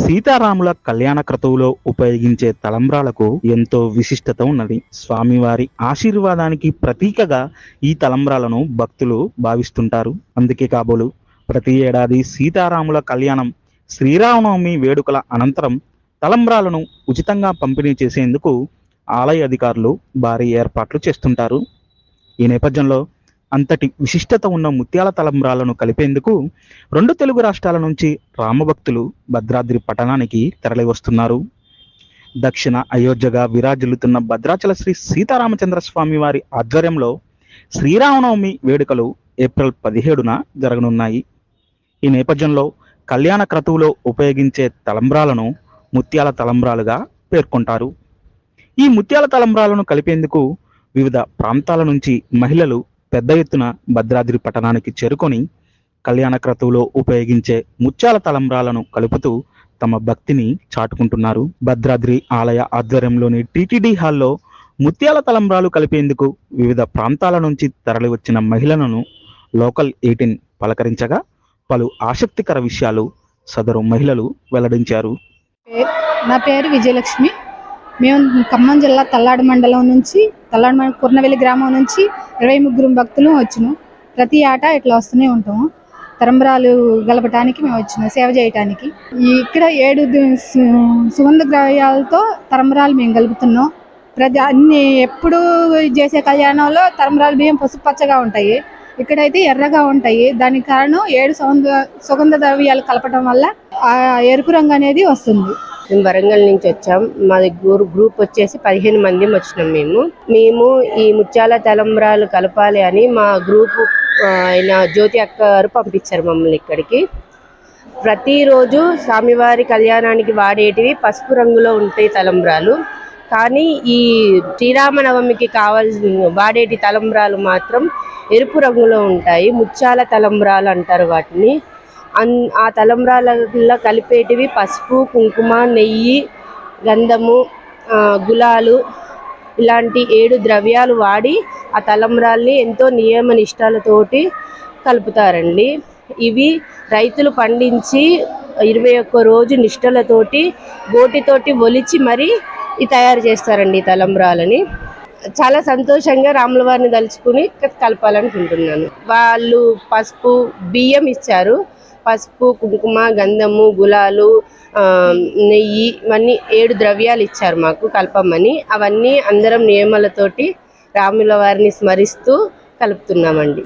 సీతారాముల కళ్యాణ క్రతువులో ఉపయోగించే తలంబ్రాలకు ఎంతో విశిష్టత ఉన్నది. స్వామివారి ఆశీర్వాదానికి ప్రతీకగా ఈ తలంబ్రాలను భక్తులు భావిస్తుంటారు. అందుకే కాబోలు ప్రతి ఏడాది సీతారాముల కళ్యాణం, శ్రీరామనవమి వేడుకల అనంతరం తలంబ్రాలను ఉచితంగా పంపిణీ చేసేందుకు ఆలయ అధికారులు భారీ ఏర్పాట్లు చేస్తుంటారు. ఈ నేపథ్యంలో అంతటి విశిష్టత ఉన్న ముత్యాల తలంబ్రాలను కలిపేందుకు రెండు తెలుగు రాష్ట్రాల నుంచి రామభక్తులు భద్రాద్రి పట్టణానికి తరలివస్తున్నారు. దక్షిణ అయోధ్యగా విరాజిల్లుతున్న భద్రాచల శ్రీ సీతారామచంద్ర స్వామి వారి ఆధ్వర్యంలో శ్రీరామనవమి వేడుకలు ఏప్రిల్ 17న జరగనున్నాయి. ఈ నేపథ్యంలో కళ్యాణ క్రతువులో ఉపయోగించే తలంబ్రాలను ముత్యాల తలంబ్రాలుగా పేర్కొంటారు. ఈ ముత్యాల తలంబ్రాలను కలిపేందుకు వివిధ ప్రాంతాల నుంచి మహిళలు పెద్ద ఎత్తున భద్రాద్రి పట్టణానికి చేరుకొని కళ్యాణ క్రతువులో ఉపయోగించే ముత్యాల తలంబ్రాలను కలుపుతూ తమ భక్తిని చాటుకుంటున్నారు. భద్రాద్రి ఆలయ ఆధ్వర్యంలోని టీటీడీ హాల్లో ముత్యాల తలంబ్రాలు కలిపేందుకు వివిధ ప్రాంతాల నుంచి తరలివచ్చిన మహిళలను లోకల్ 18 పలకరించగా పలు ఆసక్తికర విషయాలు సదరు మహిళలు వెల్లడించారు. నా పేరు విజయలక్ష్మి. మేము ఖమ్మం జిల్లా తల్లాడు మండలం నుంచి కుర్నవెల్లి గ్రామం నుంచి 23 భక్తులు వచ్చినాం. ప్రతి ఏటా ఇట్లా వస్తూనే ఉంటాము. తలంబ్రాలు గలపటానికి మేము వచ్చినాం, సేవ చేయటానికి. ఇక్కడ 7 సుగంధ ద్రవ్యాలతో తలంబ్రాలు మేము గలుపుతున్నాం. అన్ని ఎప్పుడు చేసే కళ్యాణంలో తలంబ్రాలు బియ్యం పసుపు పచ్చగా ఉంటాయి, ఇక్కడైతే ఎర్రగా ఉంటాయి. దానికి కారణం 7 సుగంధ ద్రవ్యాలు కలపడం వల్ల ఆ ఎరుపు రంగు అనేది వస్తుంది. మేము వరంగల్ నుంచి వచ్చాం. మాది గ్రూప్ వచ్చేసి 15 మంది వచ్చినాం. మేము ఈ ముత్యాల తలంబ్రాలు కలపాలి అని మా గ్రూప్ అయిన జ్యోతి అక్క గారు పంపించారు మమ్మల్ని ఇక్కడికి. ప్రతిరోజు స్వామివారి కళ్యాణానికి వాడేటివి పసుపు రంగులో ఉంటాయి తలంబ్రాలు, కానీ ఈ శ్రీరామనవమికి వాడేటి తలంబ్రాలు మాత్రం ఎరుపు రంగులో ఉంటాయి. ముత్యాల తలంబ్రాలు అంటారు వాటిని. ఆ తలంబ్రాలలో కలిపేటివి పసుపు, కుంకుమ, నెయ్యి, గంధము, గులాలు ఇలాంటి 7 ద్రవ్యాలు వాడి ఆ తలంబ్రాల్ని ఎంతో నియమ నిష్ఠలతోటి కలుపుతారండి. ఇవి రైతులు పండించి 21 రోజు నిష్ఠలతోటి గోటితోటి ఒలిచి మరీ తయారు చేస్తారండి ఈ తలంబ్రాలని. చాలా సంతోషంగా రాముల వారిని తలుచుకుని కలపాలనుకుంటున్నాను. వాళ్ళు పసుపు, బియ్యం ఇచ్చారు. పసుపు, కుంకుమ, గంధము, గులాలు, నెయ్యి ఇవన్నీ 7 ద్రవ్యాలు ఇచ్చారు మాకు కలపమని. అవన్నీ అందరం నియమాలతోటి రాముల వారిని స్మరిస్తూ కలుపుతున్నామండి.